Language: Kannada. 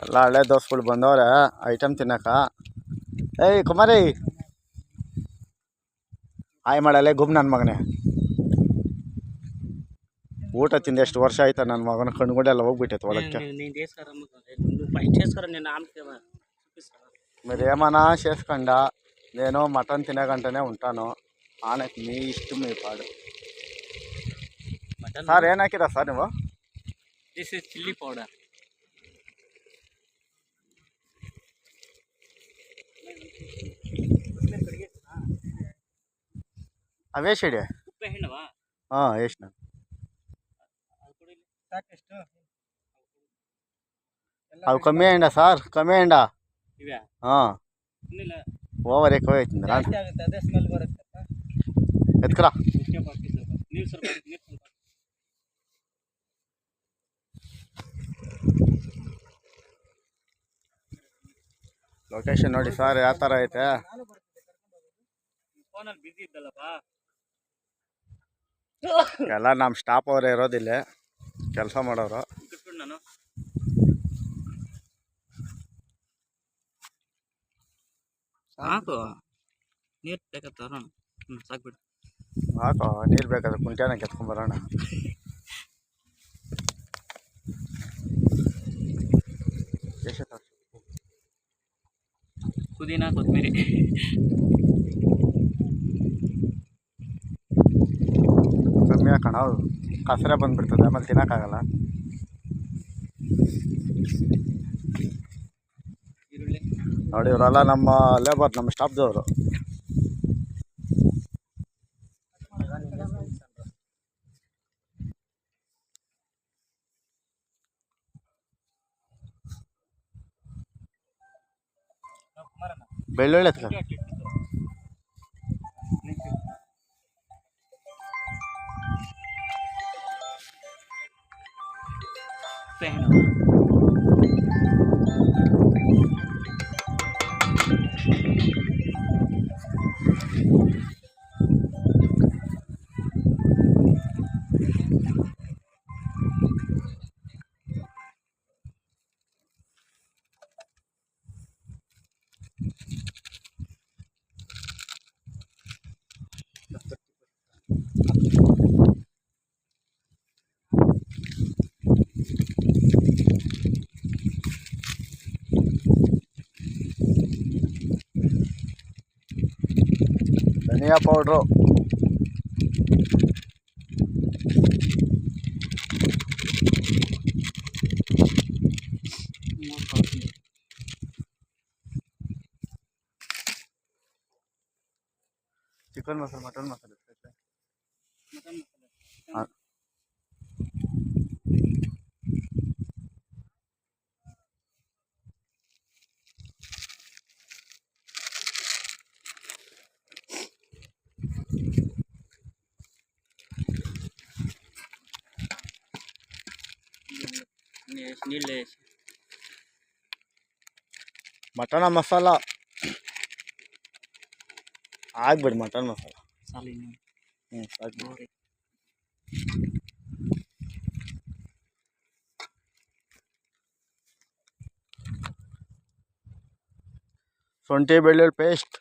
ಎಲ್ಲ ಹಳೆ ದೋಸ್ಗಳು ಬಂದವ್ರೆ ಐಟಮ್ ತಿನ್ನಕ. ಏಯ್ ಕುಮಾರಿ, ಹಾಯ್ ಮಾಡಲ್ಲ ಗುಮ್ ನನ್ನ ಮಗನೇ. ಊಟ ತಿಂದು ಎಷ್ಟು ವರ್ಷ ಆಯ್ತಾ ನನ್ನ ಮಗನ ಕಣ್ಗುಡೆಲ್ಲ ಹೋಗ್ಬಿಟ್ಟೈತೆ ಒಳಕ್ಕೆ. మరి ఏమన్నా చేసుకండా నేను మటన్ తినగంటనే ఉంటాను. ఆనకి మీ ఇష్టం మీ పాడు. సార్ ఏం ಹಾಕಿರಾ ಸರ್ ನೀವು? This is chilli powder. ಅವೇಶಿಡೆ ಉಪ್ಪೆ ಹೆಣ್ಣವಾ? ಹಾಂ ಎಷ್ಟು ಅವು ಕಮ್ಮಿ ಅಯ್ಯಂಡ ಸರ್, ಕಮ್ಮಿ ಅಯ್ಯಂಡ. ಇವ್ಯಾ? ಹಾಂ ಇನ್ನಿಲ್ಲ ಓವರ್ ఎక్కువ అవుతుంది రా. ಅದೇ ಸ್ಮೆಲ್ ಬರುತ್ತೆ. ಎತ್ಕರಾ ನೀರು ಸ್ವಲ್ಪ ನೀರು ಸ್ವಲ್ಪ. ಲೊಕೇಶನ್ ನೋಡಿ ಸರ್ ಯಾವ ಥರ ಐತೆ. ಫೋನಲ್ಲಿ ಬಿಸಿ ಇದ್ದಲ್ಲಪ್ಪ. ಎಲ್ಲ ನಮ್ಮ ಸ್ಟಾಪ್ ಅವರೇ ಇರೋದಿಲ್ಲ, ಕೆಲಸ ಮಾಡೋರು. ಬಿಟ್ಬಿಡು ನಾನು ಸಾಕು. ನೀರು ಬೇಕಾಗ್ತದ ಸಾಕ್ಬಿಡು. ಹಾಕೋ ನೀರು ಬೇಕಾದ್ರೆ ಕುಂಟ್ಯಾನ ಕೆತ್ಕೊಂಬರೋಣ. ಪುದೀನ ಕೊತ್ತಂಬರಿ ಕಮ್ಮಿ ಹಾಕೋಣ, ಕಸರೆ ಬಂದುಬಿಡ್ತದೆ ಆಮೇಲೆ ತಿನ್ನೋಕ್ಕಾಗಲ್ಲ. ಈರುಳ್ಳಿ ನೋಡಿ ಇವರೆಲ್ಲ ನಮ್ಮ ಲೇಬರ್, ನಮ್ಮ ಸ್ಟಾಫ್ದವರು. ಬೆಳ್ಳುಳ್ಳಿ ಎತ್ಕ. ಧನಿಯಾ ಪೌಡ್ರು, ಚಿಕನ್ ಮಸಾಲೆ, ಮಟನ್ ಮಸಾಲೆ. ಹಾಂ ನೀళ్ళు ಮಟನ್ ಮಸಾಲ ಆಗ್ಬಿಡಿ. ಮಟನ್ ಮಸಾಲ ಸಾಲಿನ ಸಾಕು. ಶುಂಠಿ ಬೆಳ್ಳುಳ್ಳಿ ಪೇಸ್ಟ್,